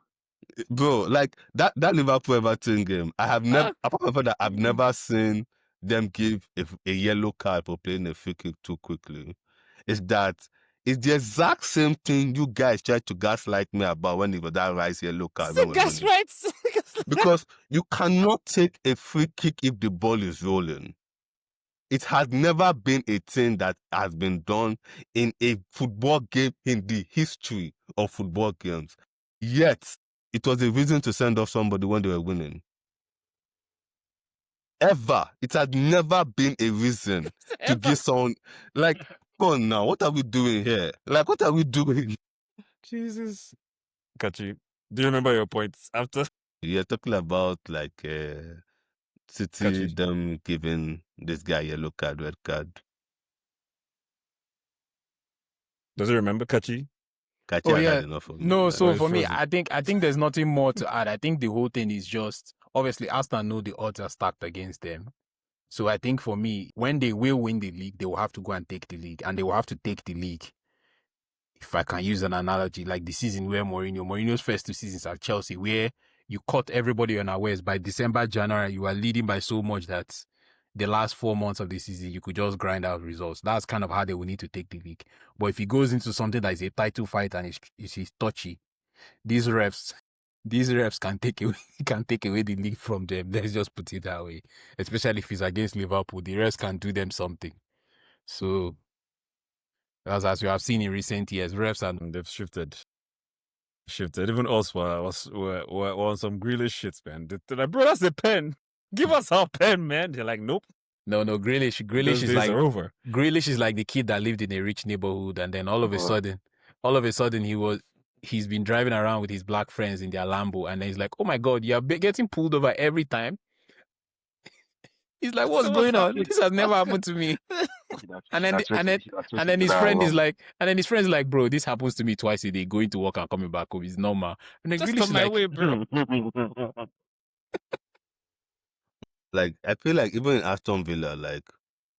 bro. Like that Liverpool Everton game, I have never, apart from that, I've never seen them give a yellow card for playing a free kick too quickly. It's the exact same thing you guys tried to gaslight me about when it was that Rice yellow card. Because you cannot take a free kick if the ball is rolling. It has never been a thing that has been done in a football game in the history of football games. Yet, it was a reason to send off somebody when they were winning. Ever. It had never been a reason to give someone, like, come on now, what are we doing here? Like, what are we doing? Jesus. Kachi, do you remember your points after? You're talking about, like, City, Kachi. them giving this guy yellow card, red card. Does he remember Kachi? Kachi had had enough of No, me, so Like, for me, frozen. I think there's nothing more to add. I think the whole thing is just, obviously, Arsenal know the odds are stacked against them. So I think for me, when they will win the league, they will have to go and take the league. And they will have to take the league, if I can use an analogy, like the season where Mourinho's first 2 seasons at Chelsea, where you caught everybody unawares. By December, January, you are leading by so much that the last 4 months of the season, you could just grind out results. That's kind of how they will need to take the league. But if he goes into something that is a title fight and it's touchy, these refs can take away the league from them. Let's just put it that way. Especially if it's against Liverpool, the refs can do them something. So as we have seen in recent years, refs are And they've shifted. Even us were on some Grealish shits, man. They're like, bro, that's a pen. Give us our pen, man. They're like, nope. No, Grealish Those is days like are over. Grealish is like the kid that lived in a rich neighborhood, and then all of a sudden, he's been driving around with his black friends in their Lambo, and then he's like, "Oh my God, you're getting pulled over every time." He's like, "What's going on? This has never happened to me." And then his friend is like, "Bro, this happens to me twice a day. Going to work and coming back home is normal." And then Just Grealish on is my like, way, bro. Like, I feel like even in Aston Villa, like,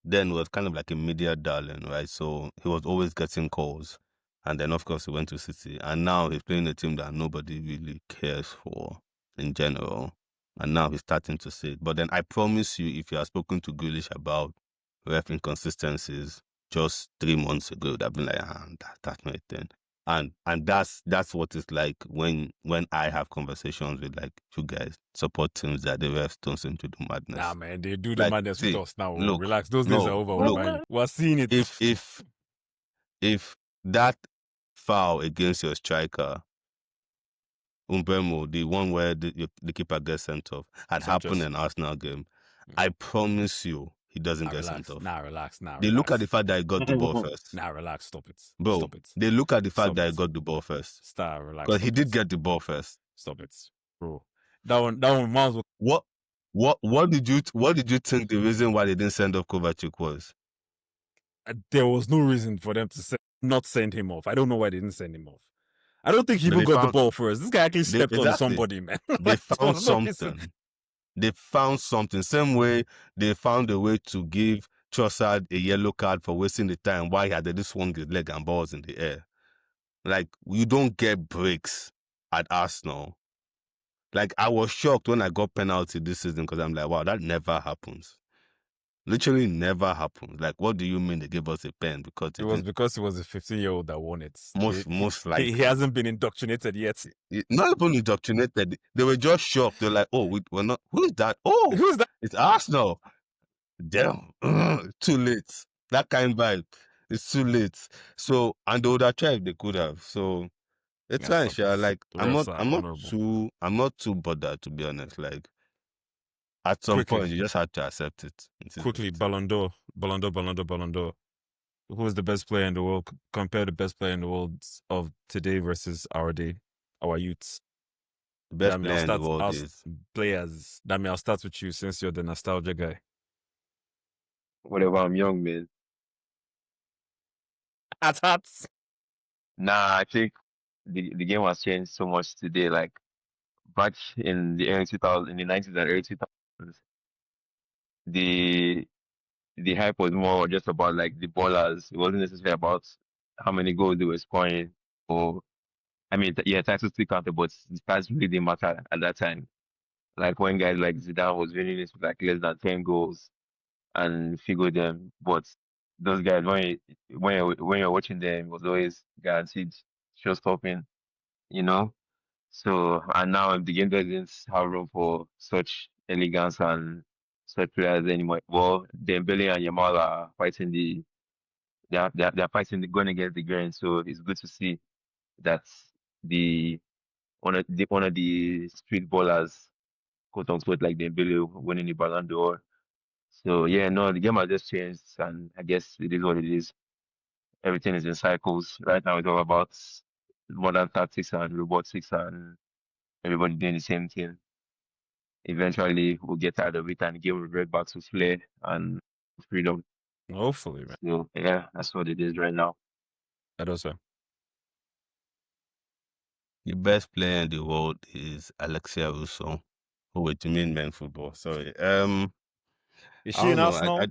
then was kind of like a media darling, right? So he was always getting calls. And then, of course, he went to City. And now he's playing a team that nobody really cares for in general. And now he's starting to see it. But then I promise you, if you have spoken to Grealish about ref inconsistencies just 3 months ago, they've been like, that's not a thing. And that's what it's like when I have conversations with like you guys support teams that the refs don't seem to do madness. Nah, man, they do the Like, madness with see, us now. look, Relax. Those days are over. look, We're seeing it. if that foul against your striker, Umbemo, the one where the keeper gets sent off, had happened in an Arsenal game, I promise you he doesn't get sent off. Relax. They look at the fact that he got the ball first. Relax. Stop it. Bro, Stop it. they look at the fact Stop that it. he got the ball first. Relax. Because he did get the ball first. Stop it, bro. That one might as well. What did you think the reason why they didn't send off Kovacic was? There was no reason for them to not send him off. I don't know why they didn't send him off. I don't think he even got the ball first. This guy actually stepped on somebody, man. They found something. They found something. Same way they found a way to give Trossard a yellow card for wasting the time while he had this swung his leg and balls in the air. Like, you don't get breaks at Arsenal. Like, I was shocked when I got penalty this season because I'm like, wow, that never happens. Literally never happens. Like, what do you mean they gave us a pen? Because it was because it was a 15-year-old that won it. Most likely. He hasn't been indoctrinated yet. Not even indoctrinated. They were just shocked. They're like, oh, we're not. Who is that? Oh, who's that? It's Arsenal. Damn. Too late. That kind of vibe. It's too late. So, and they would have tried if they could have. So, it's fine, sure. Like, I'm not too bothered, to be honest. Like, at some point, you just have to accept it. Quickly, Ballon Dor. Who is the best player in the world? Compare the best player in the world of today versus our day, our youths. The best player in the world is players. That means I'll start with you since you're the nostalgia guy. Whatever, I'm young, man. At hearts. Nah, I think the game has changed so much today. Like back in the early 2000s, in the 90s and early 2000s, the hype was more just about like the ballers. It wasn't necessarily about how many goals they were scoring. Or, I mean, titles still counted, but the stats really didn't matter at that time. Like when guys like Zidane was winning it with like less than 10 goals and figure them. But those guys, when you're watching them, it was always guaranteed show stopping, you know. So, and now the game doesn't have room for such elegance and such players anymore. Well, Dembele and Yamal are fighting they're fighting going against the grain. So it's good to see that one of the street ballers, quote unquote, like Dembele winning the Ballon d'Or. So yeah, no, the game has just changed, and I guess it is what it is. Everything is in cycles. Right now, it's all about modern tactics and robotics and everybody doing the same thing. Eventually, we'll get tired of it and the game will revert back to flair and freedom. Hopefully, man. So, yeah, that's what it is right now. That also. The best player in the world is Alexia Russo. Oh, wait, you mean men football? Sorry. Is she in Arsenal?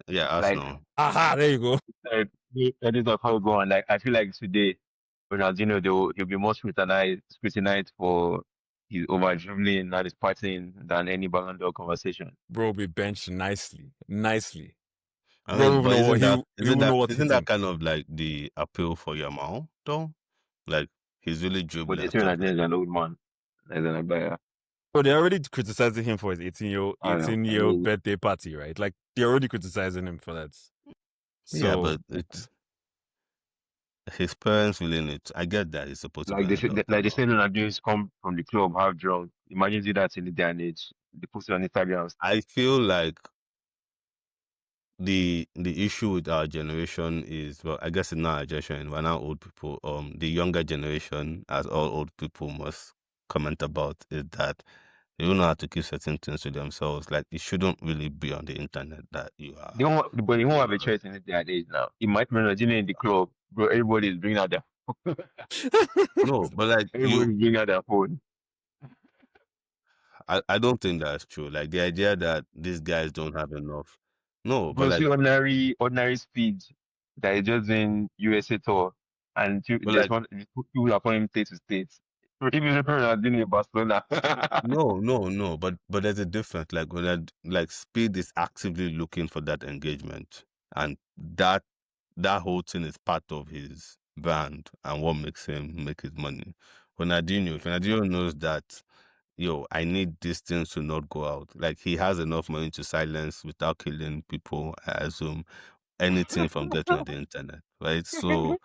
Yeah, Arsenal. Aha, there you go. That is how it go on. Like, I feel like today, Ronaldinho, he'll be more scrutinized for he's over dribbling and is partying than any Ballon d'Or conversation. Bro, be benched nicely. I Bro, mean, even but know what isn't he that he will isn't know that what isn't hit that him. kind of like the appeal for Yamal though? Like he's really But dribbling they and say stuff. Nigeria is an old man. As an Abaya. But they're already criticizing him for his 18-year-old I don't know. 18-year-old birthday party, right? Like they're already criticizing him for that. Yeah, So but it's his parents really need. I get that he's supposed to be like on a lot. they say Nigerians come from the club half drunk. Imagine do that in the day and age. They post it on Instagram. I feel like the issue with our generation is, well, I guess it's not our generation, we're now old people. The younger generation, as all old people must comment about, is that they don't know how to keep certain things to themselves. Like it shouldn't really be on the internet that you are. But they won't have a choice in the day and age now. It might be Nigeria in the club, bro. Everybody is bringing out their No, but like everybody is bringing out their phone. I don't think that's true. Like the idea that these guys don't have enough. No, but Bro, like, see ordinary speed that is just in USA tour, and but there's like, one people are calling state to state. Bro, if you're Ronaldinho in Barcelona, no. But there's a difference. Like when like Speed is actively looking for that engagement, and that whole thing is part of his brand and what makes him make his money. Ronaldinho knows that, yo, I need these things to not go out. Like he has enough money to silence without killing people, I assume, anything from getting on the internet, right? So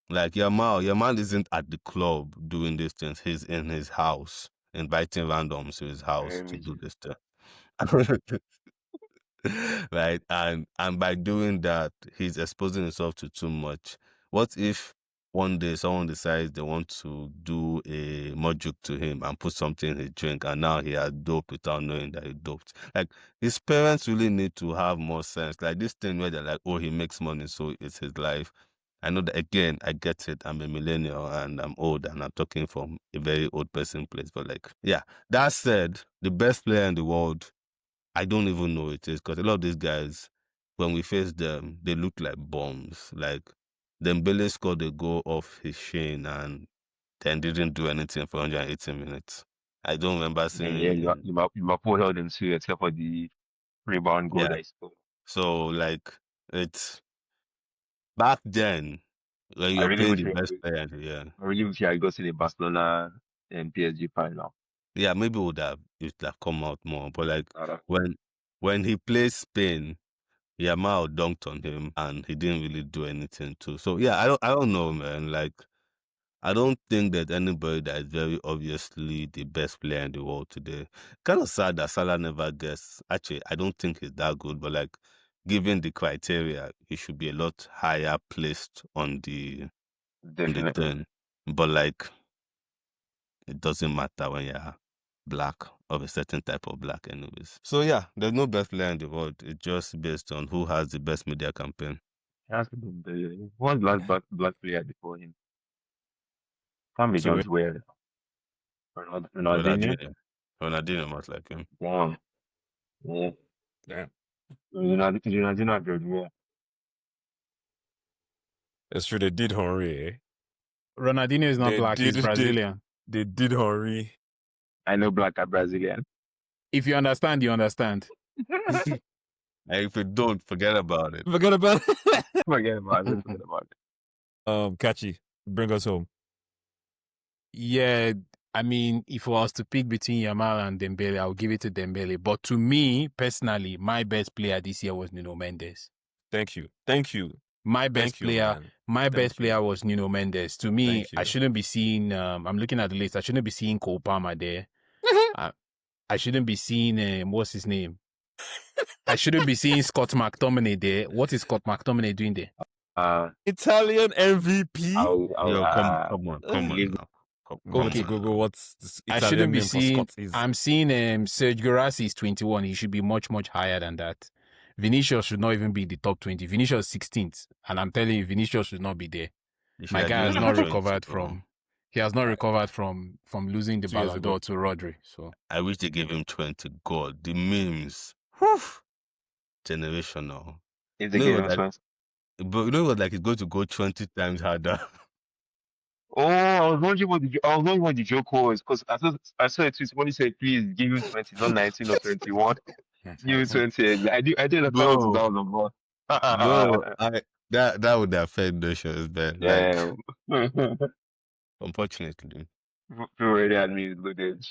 like Yamal isn't at the club doing these things. He's in his house, inviting randoms to his house to do this stuff. Right? And by doing that, he's exposing himself to too much. What if one day someone decides they want to do a mojuk to him and put something in his drink, and now he has dope without knowing that he doped? Like his parents really need to have more sense. Like this thing where they're like, oh, he makes money, so it's his life. I know that, again, I get it. I'm a millennial and I'm old and I'm talking from a very old person place. But like, yeah, that said, the best player in the world, I don't even know it is, because a lot of these guys, when we face them, they look like bombs. Like Dembele scored a goal off his shin and then didn't do anything for 180 minutes. I don't remember seeing him. yeah, Liverpool held them to except for the rebound goal Yeah. that he scored. So like, it's back then when I you're really playing wish the he, best player. Yeah. I really wish I go to the Barcelona and PSG final. Yeah, maybe it would have come out more. But like Uh, when he plays Spain, Yamal dunked on him and he didn't really do anything too. So yeah, I don't know, man. Like I don't think there's anybody that is very obviously the best player in the world today. Kind of sad that Salah never gets. Actually, I don't think he's that good, but like given the criteria, he should be a lot higher placed on the Definitely. thing. But like it doesn't matter when you're black, of a certain type of black anyways. So yeah, there's no best player in the world. It's just based on who has the best media campaign. He has to be the one last black player before him. Can't be So George Weah. Ronaldinho. Ronaldinho must like him. Damn. Yeah. damn. Ronaldinho and George Weah. It's true they did Henry, eh? Ronaldinho is not They black, he's did- Brazilian. They did Henry. I know black are Brazilian. If you understand, you understand. And if you don't, forget about it. Forget about it. Forget about it. Forget about it. Catchy, bring us home. Yeah, I mean, if I was to pick between Yamal and Dembele, I'll give it to Dembele. But to me, personally, my best player this year was Nuno Mendes. Thank you. My best Thank you, player, man. my Thank best you. player was Nuno Mendes. To me, Thank you. I shouldn't be seeing. I'm looking at the list. I shouldn't be seeing Cole Palmer there. I shouldn't be seeing. What's his name? I shouldn't be seeing Scott McTominay there. What is Scott McTominay doing there? Italian MVP. Yo, come on leave- now. Come Okay, on. Google what's this I Italian shouldn't be name for seeing. Scott is. I'm seeing Sergio Guirassy is 21. He should be much higher than that. Vinicius should not even be in the top 20. Vinicius 16th, and I'm telling you, Vinicius should not be there. You My should guy have has given not him recovered 20, from. He has not recovered from losing the 2 years Ballon ago. d'Or to Rodri. So I wish they gave him 20. God, the memes. Whew. Generational. If they No, give him like- 20. But you know what? Like, it's going to go 20 times harder. Oh, I was wondering what the joke was because I saw a tweet. Somebody said, "Please give him 20, not 19 or 21. Give him 20." I did understand what Bro, that was about. that would affect the shows, but like, Damn. People unfortunately. already had me loaded.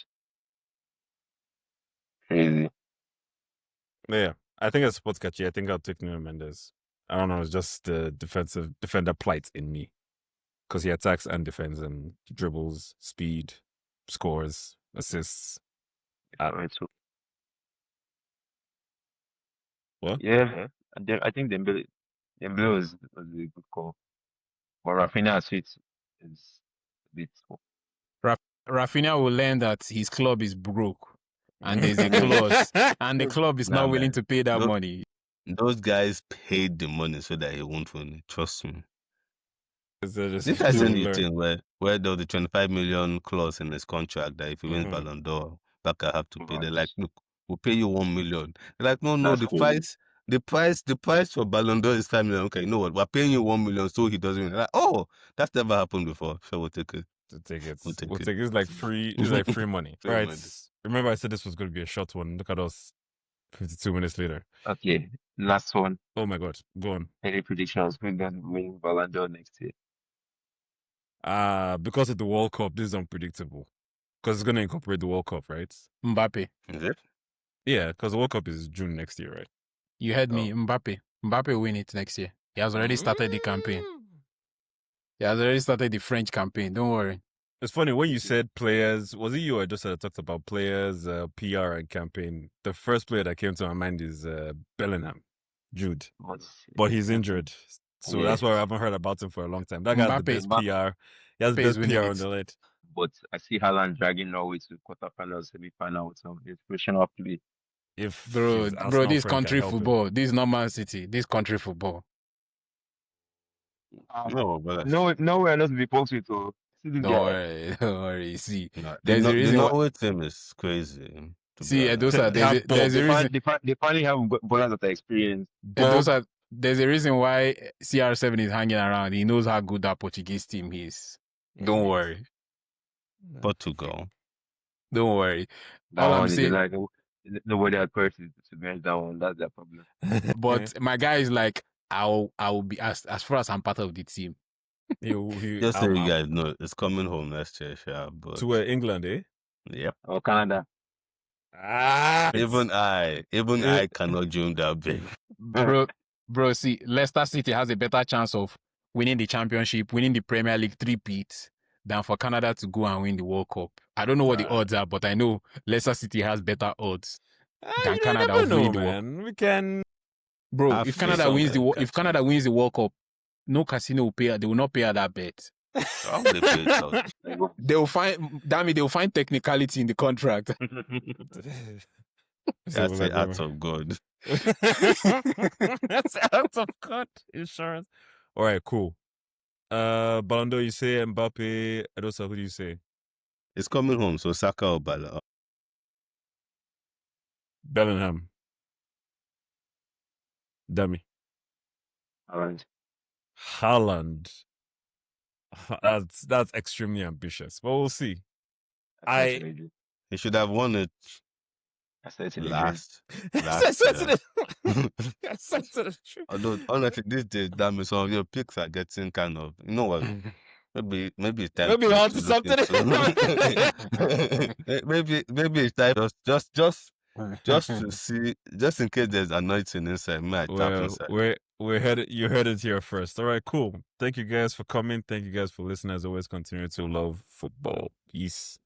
Crazy. Yeah, I think it's sports catchy. I think I'll take Nuno Mendes. I don't know. It's just the defensive defender plight in me because he attacks and defends and dribbles, speed, scores, assists. Alright, so What? yeah, and then I think Dembele was a good call, but Rafinha's fit is a bit. Rafinha will learn that his club is broke and there's a clause, and the club is Nah, not willing man. to pay that Tho- money. Those guys paid the money so that he won't win it. Trust me. Is there just This has he a will new learn. thing where there was the 25 million clause in his contract that if he wins Mhm. Ballon d'Or, Barca have to pay. They're But like, look, we'll pay you 1 million. They're like, no, that's the crazy. price for Ballon d'Or is 5 million. Okay, you know what? We're paying you 1 million so he doesn't win. Like, oh, that's never happened before. So we'll take it. To take it. We'll take We'll it. take it. It's like free. It's like free money. Free All right. money. Remember, I said this was going to be a short one. Look at us. 52 minutes later. Okay, last one. Oh my god. Go on. Any predictions? Who's going to win Ballon d'Or next year? Because of the World Cup, this is unpredictable. Because it's going to incorporate the World Cup, right? Mbappe. Is it? Yeah, because the World Cup is June next year, right? You heard me, Mbappe. Mbappe will win it next year. He has already started the campaign. He has already started the French campaign. Don't worry. It's funny when you said players. Was it you or just talked about players, PR, and campaign? The first player that came to my mind is Bellingham, Jude, but he's injured, so Yeah. that's why I haven't heard about him for a long time. That guy has the best PR. He has the Mbappe is best winning PR it. on the lead. But I see Haaland dragging Norway to quarterfinals, semi-final with some inspirational play. If Bro, his Arsenal this friend can country help him. football. This is not Man City. This country football. No, but Nowhere not to be poked with. Oh, see this Don't guy. worry. Don't worry. See, no, there's a the reason why. Norway team is crazy. To See, be honest. Edosa, there's a reason. They finally have ballers that are experienced. Edosa, there's a reason why CR7 is hanging around. He knows how good that Portuguese team is. Don't worry. Portugal. Don't worry. That All one I'm is saying, like nobody had purchased to manage that one. That's their problem. but my guy is like, I will be as far as I'm part of the team. Just so you guys know, it's coming home next year, sure, but to England, eh? Yep. Or Canada. Even I cannot dream that big. Bro, see, Leicester City has a better chance of winning the championship, winning the Premier League 3-peat than for Canada to go and win the World Cup. I don't know what the odds are, but I know Leicester City has better odds than Canada of winning the World Cup. We can. Bro, if Canada wins the World Cup, no casino will pay. They will not pay at that bet. How will they pay it out? They'll find technicality in the contract. That's the act of God. That's out of God insurance. All right, cool. Ballon d'Or, you say Mbappe. Adosa, who do you say? It's coming home, so Saka or Bala. Bellingham. Dummy. Haaland. That's extremely ambitious, but we'll see. He should have won it last year. Although honestly, this day, damn it, some of your picks are getting kind of, you know what? Maybe it's time. Maybe to on to something. maybe it's time just to see, just in case there's anointing inside. You heard it here first. All right, cool. Thank you guys for coming. Thank you guys for listening. As always, continue to love football. Peace.